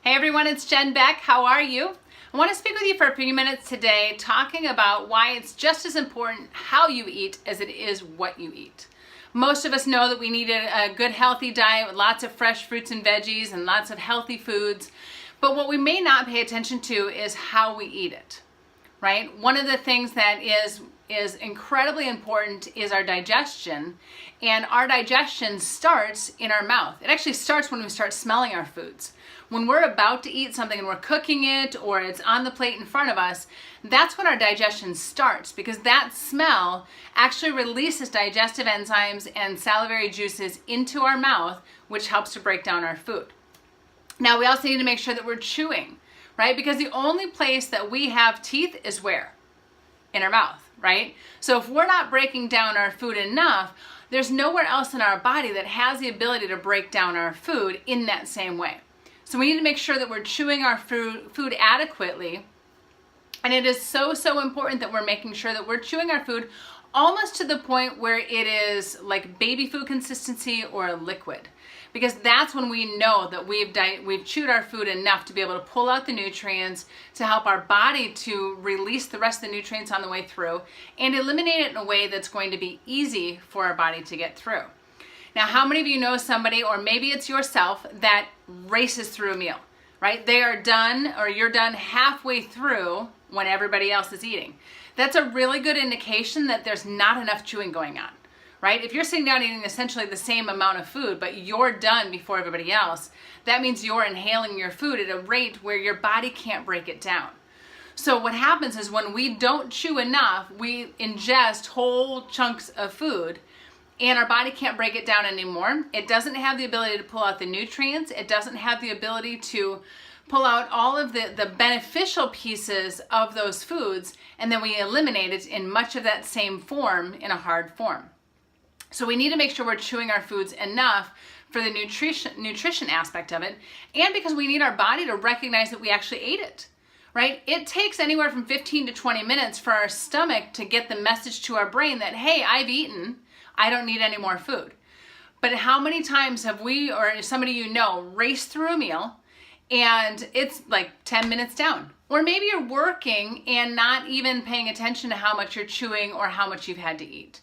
Hey everyone, it's Jen Beck. How are you? I want to speak with you for a few minutes today talking about why it's just as important how you eat as it is what you eat. Most of us know that we need a good healthy diet with lots of fresh fruits and veggies and lots of healthy foods, but what we may not pay attention to is how we eat it, right? One of the things that is incredibly important is our digestion, and our digestion starts in our mouth. It actually starts when we start smelling our foods. When we're about to eat something and we're cooking it or it's on the plate in front of us, that's when our digestion starts, because that smell actually releases digestive enzymes and salivary juices into our mouth, which helps to break down our food. Now, we also need to make sure that we're chewing, right? Because the only place that we have teeth is where? In our mouth, right? So if we're not breaking down our food enough, there's nowhere else in our body that has the ability to break down our food in that same way. So we need to make sure that we're chewing our food adequately. And it is so important that we're making sure that we're chewing our food almost to the point where it is like baby food consistency or a liquid. Because that's when we know that we've chewed our food enough to be able to pull out the nutrients, to help our body to release the rest of the nutrients on the way through, and eliminate it in a way that's going to be easy for our body to get through. Now, how many of you know somebody, or maybe it's yourself, that races through a meal, right? They are done, or you're done halfway through when everybody else is eating. That's a really good indication that there's not enough chewing going on, right? If you're sitting down eating essentially the same amount of food, but you're done before everybody else, that means you're inhaling your food at a rate where your body can't break it down. So what happens is when we don't chew enough, we ingest whole chunks of food, and our body can't break it down anymore. It doesn't have the ability to pull out the nutrients. It doesn't have the ability to pull out all of the beneficial pieces of those foods, and then we eliminate it in much of that same form in a hard form. So we need to make sure we're chewing our foods enough for the nutrition aspect of it, and because we need our body to recognize that we actually ate it, right? It takes anywhere from 15 to 20 minutes for our stomach to get the message to our brain that, hey, I've eaten, I don't need any more food. But how many times have we, or somebody you know, raced through a meal and it's like 10 minutes down? Or maybe you're working and not even paying attention to how much you're chewing or how much you've had to eat,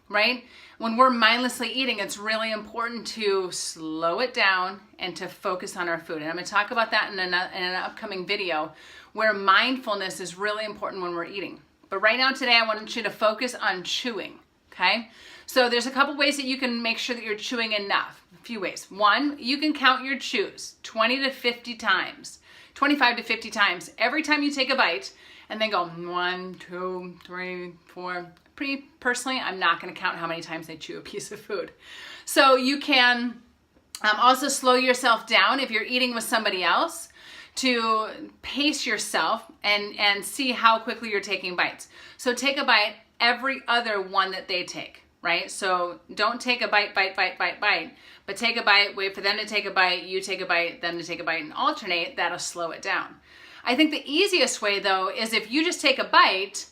right? When we're mindlessly eating, it's really important to slow it down and to focus on our food. And I'm going to talk about that in an upcoming video, where mindfulness is really important when we're eating. But right now, today, I want you to focus on chewing, okay? So there's a couple ways that you can make sure that you're chewing enough. A few ways. One, you can count your chews 20 to 50 times, 25 to 50 times every time you take a bite, and then go 1, 2, 3, 4. Personally, I'm not going to count how many times I chew a piece of food. So you can also slow yourself down if you're eating with somebody else, to pace yourself and see how quickly you're taking bites. So take a bite every other one that they take. Right? So don't take a bite, but take a bite, wait for them to take a bite, you take a bite, them to take a bite, and alternate. That'll slow it down. I think the easiest way, though, is if you just take a bite,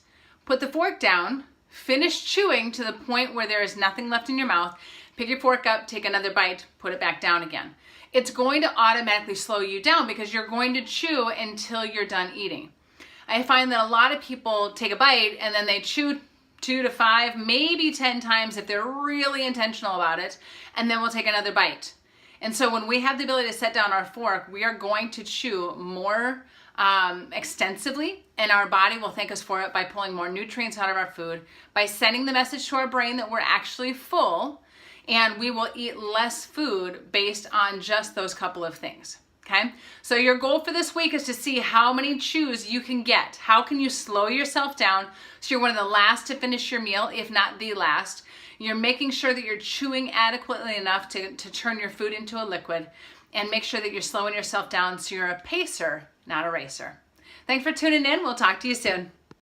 put the fork down, finish chewing to the point where there is nothing left in your mouth, pick your fork up, take another bite, put it back down again. It's going to automatically slow you down because you're going to chew until you're done eating. I find that a lot of people take a bite and then they chew 2 to 5, maybe 10 times if they're really intentional about it, and then we'll take another bite. And so when we have the ability to set down our fork, we are going to chew more extensively, and our body will thank us for it by pulling more nutrients out of our food, by sending the message to our brain that we're actually full, and we will eat less food based on just those couple of things. Okay, so your goal for this week is to see how many chews you can get. How can you slow yourself down so you're one of the last to finish your meal, if not the last? You're making sure that you're chewing adequately enough to turn your food into a liquid, and make sure that you're slowing yourself down so you're a pacer, not a racer. Thanks for tuning in. We'll talk to you soon.